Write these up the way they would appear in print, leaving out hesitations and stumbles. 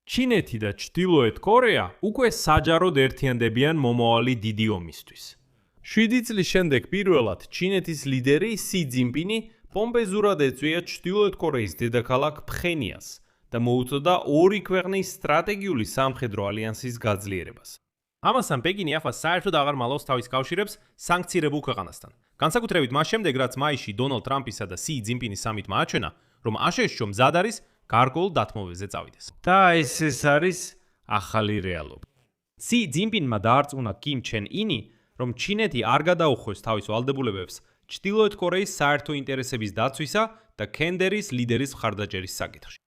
ჩინეთი და ჩრდილოეთ კორეა უკვე საჯაროდ ერთიანდებიან მომავალი დიდი ომისთვის. 7 წლის შემდეგ პირველად ჩინეთის ლიდერი სი ძინპინი პომპეზურად ეწვია ჩრდილოეთ კორეის დედაქალაქ ფხენიას და მოუწოდა ორი ქვეყნის სტრატეგიული სამხედრო ალიანსის გაძლიერებას. ამასთან პეკინი ახლა საერთოდ აღარ მალავს თავის კავშირებს სანქცირებულ ქვეყანასთან. განსაკუთრებით მას შემდეგ, რაც მაისში დონალდ ტრამპისა და სი ძინპინის სამიტმა აჩვენა, რომ აშშ-ში მზად არის გარკვეულ დათმობებზე წავიდეს. და ეს არის ახალი რეალობა. სი ძინპინმა დაარწმუნა კიმ ჩენ ინი, რომ ჩინეთი არ გადაუხვევს თავის ვალდებულებებს ჩრდილოეთ კორეის საერთო ინტერესების დაცვისა და კენდერის ლიდერის მხარდაჭერის საკითხში.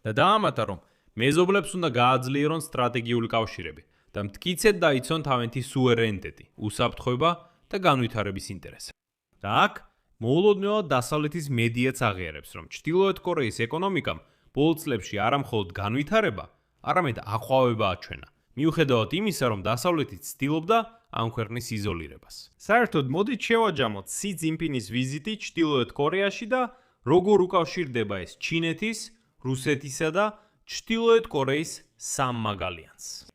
და დაამატა, რომ მეზობლებს უნდა გააძლიერონ სტრატეგიული კავშირები და მტკიცედ დაიცვან თავენთი სუვერენიტეტი, უსაფრთხოება და განვითარების ინტერესები. და აქ მოულოდნელად დასავლეთის მედიაც აღიარებს, რომ ჩრდილოეთ კორეის ეკონომიკამ ბოლო წლებში არა მხოლოდ განვითარება, არამედ აყვავება აჩვენა, მიუხედავად იმისა, რომ დასავლეთი ცდილობდა ამ ქვეყნის იზოლირებას. საერთოდ მოდით შევაჯამოთ სი ძინპინის ვიზიტი ჩრდილოეთ კორეაში და როგორ უკავშირდება ეს ჩინეთის, რუსეთისა და ჩრდილოეთ კორეის სამმაგ ალიანსს.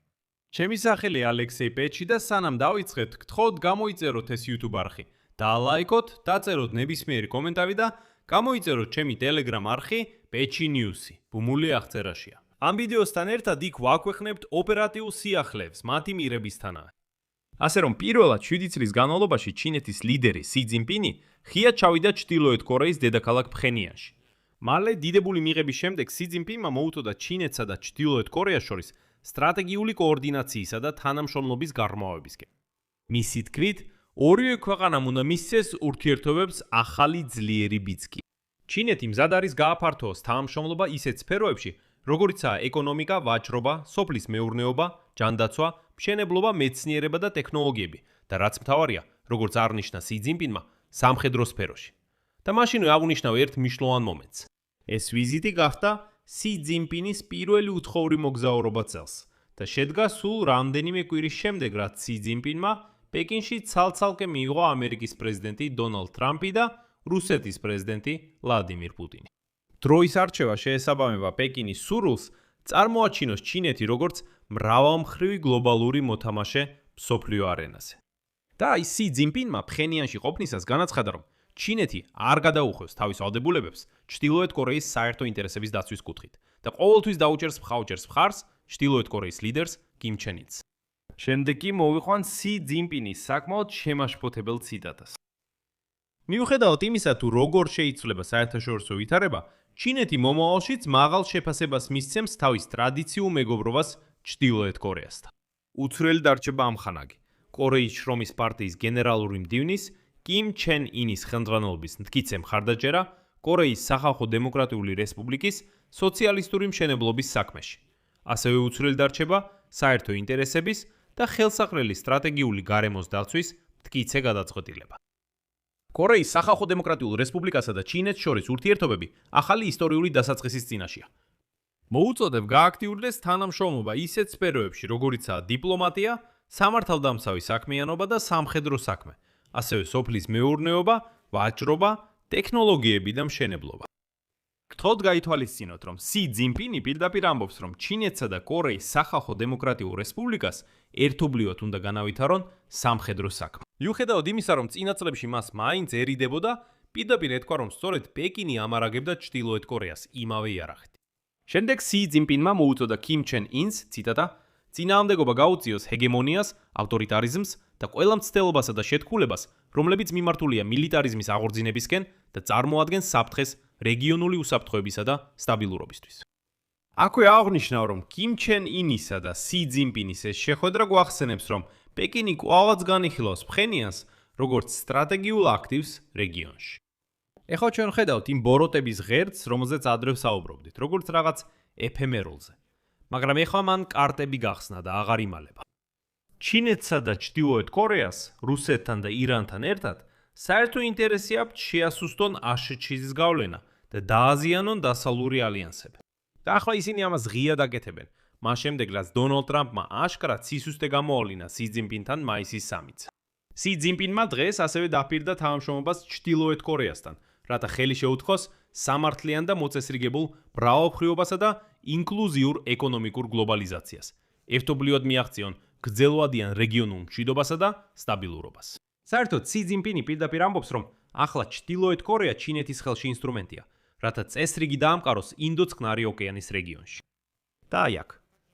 ჩემი სახელია ალექსეი პეჩი და სანამ დავიწყებთ, გთხოვთ გამოიწეროთ ეს YouTube არხი, დაალაიქოთ, დაწეროთ ნებისმიერი კომენტარი და გამოიწეროთ ჩემი Telegram არხი პეჩი ნიუსი, ბუმული აღწერაშია. ამ ვიდეოსთან ერთად იქ ვაქვეყნებთ ოპერატიულ სიახლეებს მათი მიღებისთანავე. ასე რომ პირველად 7 წლის განმავლობაში ჩინეთის ლიდერი სი ძინპინი ღიად ჩავიდა ჩრდილოეთ კორეის დედაქალაქ ფხენიაში. მალე დიდებული მიღების შემდეგ სი ძინპინმა მოუწოდა ჩინეთსა და ჩრდილოეთ კორეას შორის სტრატეგიული კოორდინაციისა და თანამშრომლობის გაღრმავებისკენ. მისი თქმით, ორივე ქვეყანამ უნდა მისცეს ურთიერთობებს ახალი ძლიერი ბიძგი. ჩინეთი მზად არის გააფართოოს თანამშრომლობა ისეთ სფეროებში, როგორიცაა ეკონომიკა, ვაჭრობა, სოფლის მეურნეობა, ჯანდაცვა, მშენებლობა, მეცნიერება და ტექნოლოგიები და რაც მთავარია, როგორც აღნიშნა სი ძინპინმა, სამხედრო სფეროში. და მაშინვე აღნიშნავ ერთ მნიშვნელოვან მომენტს. ეს ვიზიტი გახდა სი ძინპინის პირველი უთხოვრი მოგზაურობა წელს და შედგა სულ რამდენიმე კვირის შემდეგ, რაც სი ძინპინმა პეკინში ცალ-ცალკე მიიღო ამერიკის პრეზიდენტი დონალდ ტრამპი და რუსეთის პრეზიდენტი ვლადიმირ პუტინი. დროის არჩევა შეესაბამება პეკინის სურვილს წარმოაჩინოს ჩინეთი როგორც მრავალმხრივი გლობალური მოთამაშე მსოფლიო არენაზე. და სი ძინპინმა ფხენიანში ყოფნისას განაცხადა, რომ ჩინეთი არ გადაუხვევს თავის ვალდებულებებს ჩრდილოეთ კორეის საერთო ინტერესების დაცვის კუთხით და ყოველთვის დაუჭერს მხარს ჩრდილოეთ კორეის ლიდერს კიმ ჩენ ინს. შემდეგ კი მოვიყვან სი ძინპინის საკმაოდ შემაშფოთებელ ციტატას. მიუხედავად იმისა, თუ როგორ შეიცვლება საერთაშორისო ვითარება, ჩინეთი მომავალშიც მაღალ შეფასებას მისცემს თავის ტრადიციულ მეგობრობას ჩრდილოეთ კორეასთან. უცვლელი დარჩება ამხანაგი. კორეის შრომის პარტიის გენერალური მდივნის კიმ ჩენ ინის ხელმძღვანელობის მტკიცე მხარდაჭერა კორეის სახალხო დემოკრატიული რესპუბლიკის სოციალისტური მშენებლობის საქმეში. ასევე უცვლელი დარჩება საერთო ინტერესების და ხელსაყრელი სტრატეგიული გარემოს დაცვის მტკიცე გადაწყვეტილება. კორეის სახალხო დემოკრატიულ რესპუბლიკასა და ჩინეთს შორის ურთიერთობები ახალი ისტორიული დასაწყისის წინაშეა. მოუწოდებ გააქტიურდეს თანამშრომლობა ისეთ სფეროებში, როგორიცაა დიპლომატია, სამართალდამცავი საქმიანობა და სამხედრო საქმე, ასევე სოფლის მეურნეობა, ვაჭრობა, ტექნოლოგიები და მშენებლობა. გთხოვთ გაითვალისწინოთ, რომ სი ძინპინი პირდაპირ ამბობს, რომ ჩინეთსა და კორეის სახალხო დემოკრატიულ რესპუბლიკას ერთობლივად უნდა განავითარონ სამხედრო საქმე. მიუხედავად იმისა, რომ წინა წლებში მას მაინც ერიდებოდა, პირდაპირ ეთქვა, რომ სწორედ პეკინი ამარაგებდა ჩრდილოეთ კორეას იმავე იარაღით. შემდეგ სი ძინპინმა მოუწოდა კიმ ჩენ ინს, ციტატა, წინააღმდეგობა გაუწიოს ჰეგემონიას, ავტორიტარიზმს და ყველა მცდელობასა და შეთქმულებას, რომლებიც მიმართულია მილიტარიზმის აღორძინებისკენ და წარმოადგენს საფრთხეს რეგიონული უსაფრთხოებისა და სტაბილურობისთვის. აქვე აღნიშნავ, რომ კიმ ჩენ ინისა და სი ძინპინის ეს შეხვედრა გვახსენებს, რომ პეკინი კვლავაც განიხილავს ფხენიანს როგორც სტრატეგიულ აქტივს რეგიონში. ეხლა ჩვენ ხედავთ იმ ბოროტების ღერძს, რომელზეც ადრე საუბრობდით, როგორც რაღაც ეფემერულზე. მაგრამ ეხლა მან კარტები გახსნა და აღარ იმალება. ჩინეთსა და ჩრდილოეთ კორეას, რუსეთთან და ირანთან ერთად საერთო ინტერესი აქვთ შეასუსტონ აშშ-ის გავლენა და დააზიანონ დასავლური ალიანსები. და ახლა ისინი ამას ღიად აკეთებენ. მას შემდეგ, რაც დონალდ ტრამპმა აშკარად სისუსტე გამოავლინა სი ძინპინთან მაისის სამიტზე. სი ძინპინმა დღეს ასევე დაპირდა თანამშრომლობას ჩრდილოეთ კორეასთან, რათა ხელი შეუთხოს სამართლიან და მოწესრიგებულ მრავალმხრივობასა და ინკლუზიურ ეკონომიკურ გლობალიზაციას. ერთობლივად მიაღწიონ გრძელვადიან რეგიონულ მშვიდობასა და სტაბილურობას. საერთოდ სი ძინპინი პირდაპირ ამბობს, რომ ახლა ჩრდილოეთ კორეა ჩინეთის ხელში ინსტრუმენტია, რათა წესრიგი დაამყაროს ინდო-წყნარი ოკეანის რეგიონში. და აი აქ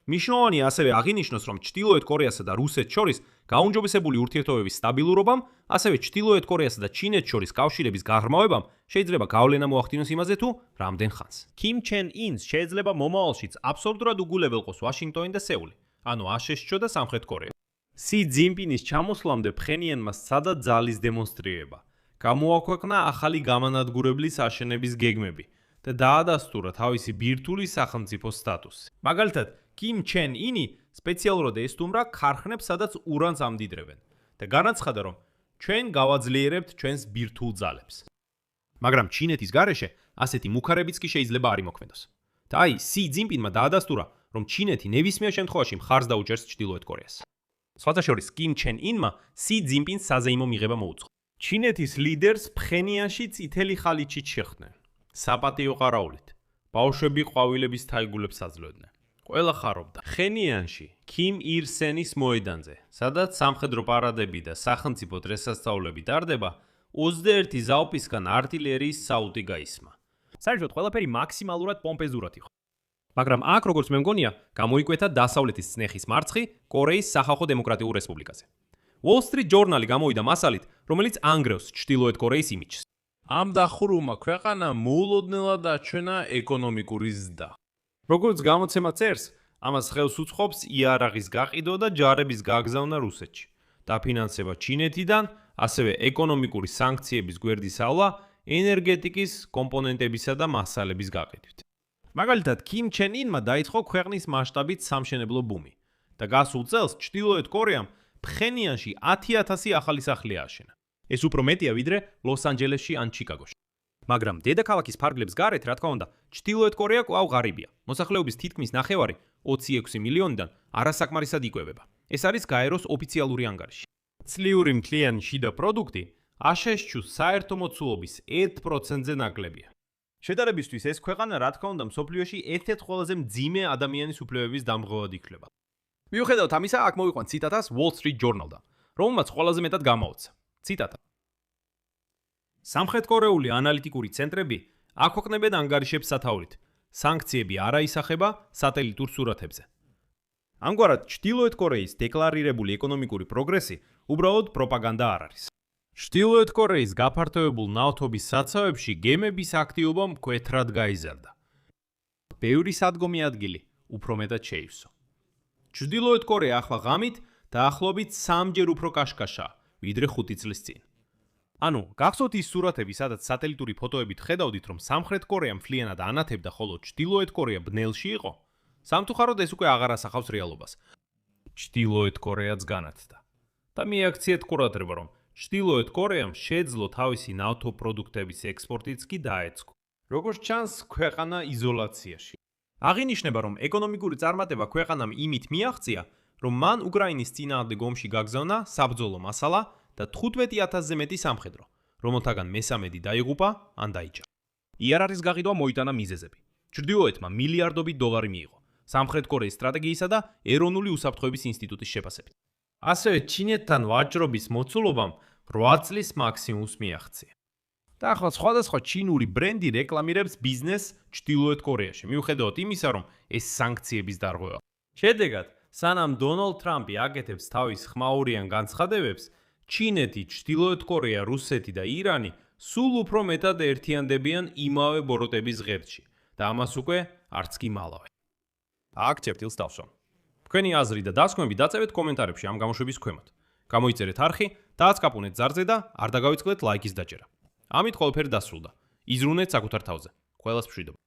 მნიშვნელოვანია ასევე აღინიშნოს, რომ ჩრდილოეთ კორეასა და რუსეთს შორის გაუმჯობესებული ურთიერთობების სტაბილურობამ, ასევე ჩრდილოეთ კორეასა და ჩინეთს შორის კავშირების გაღრმავებამ შეიძლება გავლენა მოახდინოს იმაზე, თუ რამდენ ხანს. კიმ ჩენ ინს შეიძლება მომავალშიც აბსოლუტურად უგულებელ ყოს ვაშინგტონი და სეული, ანუ აშშ-და სამხრეთ კორეა. სი ძინპინის ჩამოსვლამდე ფხენიანმა სცადა ძალის დემონსტრირება. გამოაქვეყნა ახალი გამანადგურებლის აშენების გეგმები და დაადასტურა თავისი ბირთვული სახელმწიფო სტატუსი. მაგალითად, კიმ ჩენ ინი სპეციალურად ესტუმრა ქარხნებს, სადაც ურანს ამდიდრებენ და განაცხადა, რომ ჩვენ გავაძლიერებთ ჩვენს ბირთვულ ძალებს. მაგრამ ჩინეთის გარეშე ასეთი მუქარებიც კი შეიძლება არ იმოქმედოს. და აი, სი ძინპინმა დაადასტურა, რომ ჩინეთი ნებისმიერ შემთხვევაში მხარს დაუჭერს ჩრდილოეთ კორეას. სხვათა შორის, კიმ ჩენ ინმა სი ძინპინს საზეიმო მიღება მოუწყო. ჩინეთის ლიდერს ფხენიანში წითელი ხალიჩით შეხვდნენ. საპატიო ყარაულით. ბავშვები ყვავილების თაიგულებს აძლევდნენ. ყველა ხარობდა ფხენიანში, კიმ ირ სენის მოედანზე, სადაც სამხედრო პარადები და სახელმწიფო დღესასწაულები ტარდება, 21 ზაופისგან артиლერიის საუტი გაისმა. საერთოდ ყველაფერი მაქსიმალურად პომპეზურად იყო. მაგრამ აქ, როგორც მე მგონია, გამოიკვეთა დასავლეთის წნეხის მარცხი კორეის სახალხო დემოკრატიულ რესპუბლიკაზე. Wall Street Journal-ი გამოვიდა მასალით, რომელიც ანგრევს ჩრდილოეთ კორეის იმიჯს. ამ დახურუმა ქვეყანა მოულოდნელად აჩვენა ეკონომიკური ზრდა. როგორც გამოცემა წერს, ამას ხელს უწყობს იარაღის გაყიდვა და ჯარების გაგზავნა რუსეთში. დაფინანსება ჩინეთიდან, ასევე ეკონომიკური სანქციების გვერდის ავლა ენერგეტიკის კომპონენტებისა და მასალების გაყიდვით. მაგალითად, კიმ ჩენ ინმა დაიწყო ქვეყნის მასშტაბით სამშენებლო ბუმი და გასულ წელს ჩრდილოეთ კორეამ ფხენიანში 10,000 ახალი სახლი ააშენა. ეს უფრო მეტია ვიდრე ლოს-ანჯელესში ან ჩიკაგოში. მაგრამ დედაქალაქის ფარგლებს გარეთ, რა თქმა უნდა, ჩრდილოეთ კორეა კვლავ ღარიბია. მოსახლეობის თითქმის ნახევარი 26 მილიონიდან არასაკმარისად იკვებება. ეს არის გაეროს ოფიციალური ანგარიში. წლიური მთლიანი შიდა პროდუქტი აშშ-ს საერთო მოცულობის 1%-ზე ნაკლებია. შედარებისთვის ეს ქვეყანა, რა თქმა უნდა, მსოფლიოში ერთ-ერთ ყველაზე მძიმე ადამიანის უფლებების დამღოვად ითვლება. მიუხედავად ამისა, აქ მოვიყვან ციტატას Wall Street Journal-დან, რომელმაც ყველაზე მეტად გამოაუცა. ციტატა. სამხრეთკორეული ანალიტიკური ცენტრები აქვეყნებენ ანგარიშებს სათაურით. სანქციები არ აისახება სატელიტურ სურათებზე. ამგვარად, ჩრდილოეთ კორეის დეკლარირებული ეკონომიკური პროგრესი უბრალოდ პროპაგანდა არ არის. ჩრდილოეთ კორეის გაფართოებულ ნავთობის საცავებში გემების აქტივობა მკვეთრად გაიზარდა. ბევრი სადგომი ადგილი უფრო მეტად შეივსო. ჩრდილოეთ კორეა ახლა ღამით დაახლოებით 3-ჯერ უფრო კაშკაშაა, ვიდრე 5 წლის წინ. ანუ, გახსოვთ ის სურათები, სადაც სატელიტური ფოტოებით ხედავდით, რომ სამხრეთ კორეა მთლიანად ანათებდა, ხოლო ჩრდილოეთ კორეა ბნელში იყო? სამწუხაროდ ეს უკვე აღარ ასახავს რეალობას. ჩრდილოეთ კორეაც განათდა. და მიაქციეთ ყურადღება, რომ ჩრდილოეთ კორეამ შეძლო თავისი ნავთობპროდუქტების ექსპორტიც კი დაეწყო. როგორც ჩანს, ქვეყანა იზოლაციაში. აღინიშნება, რომ ეკონომიკური წარმატება ქვეყანამ იმით მიაღწია, რომ მან უკრაინის წინააღმდეგ ომში გაგზავნა საბრძოლო მასალა და 15,000-ზე მეტი სამხედრო, რომელთაგან მესამედი დაიღუპა ან დაიჭრა. იარაღის გაყიდვა მოიტანა მიზეზები. ჩრდილოეთმა მილიარდობით დოლარი მიიღო სამხრეთ კორეის სტრატეგიისა და ეროვნული უსაფრთხოების ინსტიტუტის შეფასებით. ასევე ჩინეთთან ვაჭრობის მოცულობამ 8 წლის მაქსიმუმს მიაღწია. და ახლა სხვადასხვა ჩინური ბრენდი რეკლამირებს ბიზნესს ჩრდილოეთ კორეაში, მიუხედავად იმისა, რომ ეს სანქციების დარღვევა. შედეგად, სანამ დონალდ ტრამპი აკეთებს თავის ხმაურიან განცხადებებს, ჩინეთი, ჩრდილოეთ კორეა, რუსეთი და ირანი სულ უფრო მეტად ერთიანდებიან იმავე ბოროტების ღერძში და ამას უკვე არც კი მალავე. აქ წერტილს დავსვამ. თქვენი აზრი და დასკვნები დაწევეთ კომენტარებში ამ გამოშვების ქვემოთ. გამოიწერეთ არხი, დააცკაპუნეთ ზარზე და არ დაგავიწყდეთ ლაიკის დაჭერა. ამით ყველაფერი დასრულდა. იზრუნეთ საკუთარ თავზე. ყველას მშვიდობა.